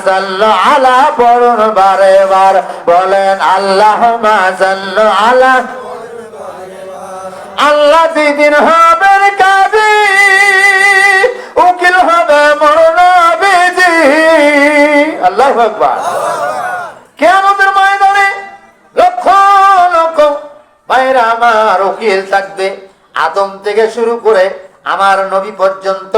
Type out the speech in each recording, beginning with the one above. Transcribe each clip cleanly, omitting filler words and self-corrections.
সাল্লু আলা পড়ুন বারে বার বলেন আল্লাহুম্মা সাল্লু আলা। আল্লাহ যেদিন হবেন কাজী উকিল হবে মোর নবীজি। আল্লাহু আকবার। কিয়ামতের ময়দানে লক্ষ লক্ষ ভাইরা আমার উকিল থাকবে, আদম থেকে শুরু করে আমার নবী পর্যন্ত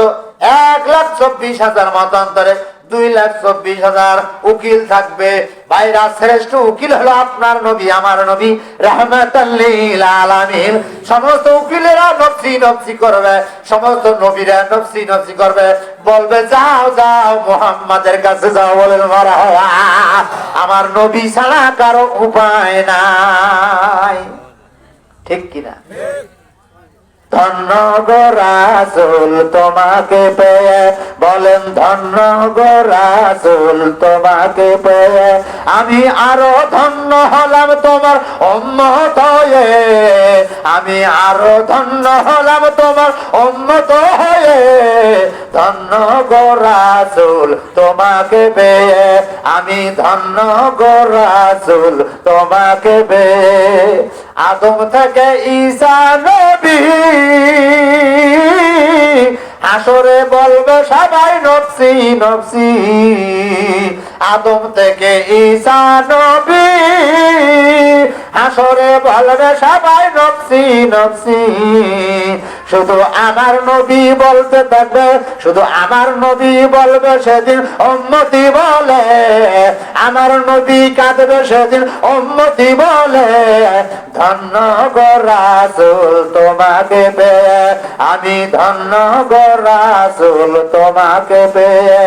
1,24,000 মতান্তরে 2,24,000 উকিল থাকবে। ভাইরা শ্রেষ্ঠ উকিল হলো আপনার নবী, আমার নবী রাহমাতাল লিল আলামিন। সমস্ত উকিলেরা নফসি নফসি করবে, সমস্ত নবীরা নফসি নফসি করবে, বলবে যাও যাও মুহাম্মাদের কাছে যাও। বলেন মারহাবা। আমার নবী ছাড়া কারো উপায় নাই। ঠিক কিনা? ধন্য গো রাসূল তোমাকে পেয়ে, বলেন ধন্য গো রাসূল তোমাকে পেয়ে, আমি আরো ধন্য হলাম তোমার উম্মত হয়ে, আমি আরো ধন্য হলাম তোমার উম্মত হয়ে। ধন্য গো রাসূল তোমাকে পেয়ে, আমি ধন্য গো রাসূল তোমাকে পেয়ে। আদম থেকে ঈসা নবী হাসরে বলবে সবাই নফসি নফসি। আদম থেকে ঈসা নবী হাসরে বলবে সবাই নফসি নফসি। শুধু আমার নবী বলতে থাকবে, শুধু আমার নবী বলবে সেদিন উম্মতি বলে, আমার নবী কাঁদবে সেদিন উম্মতি বলে। ধন্য গো রাসূল তোমাকে পেয়ে, আমি ধন্য গো রাসূল তোমাকে পেয়ে।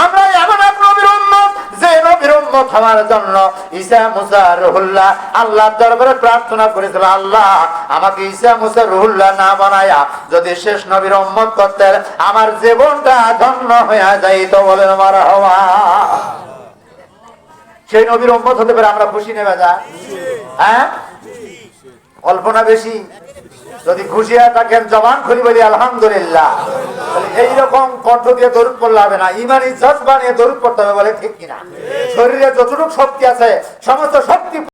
আমরা এমন এক নবীর উম্মত যে নবীর উম্মত হওয়ার জন্য ঈসা মুসা রুহুল্লাহ আল্লাহর দরবারে প্রার্থনা করেছিল, আল্লাহ আমাকে ঈসা মুসা রুহুল্লাহ না বানায়া যদি শেষ নবীর উম্মত করতেন আমার জীবনটা ধন্য হয়ে যাইত। বলেন মারহাবা। সেই নবীর উম্মত হতে পারে আমরা খুশি নেবে যা? হ্যাঁ, অল্প না বেশি? যদি খুশি হয়ে থাকেন জবান খুলি বলি আলহামদুলিল্লাহ। এইরকম কণ্ঠ দিয়ে দরুদ পড়লে হবে না, ইমানি জজবা নিয়ে দরুদ পড়তে হবে। বলে ঠিক কিনা? শরীরে যতটুকু শক্তি আছে সমস্ত শক্তি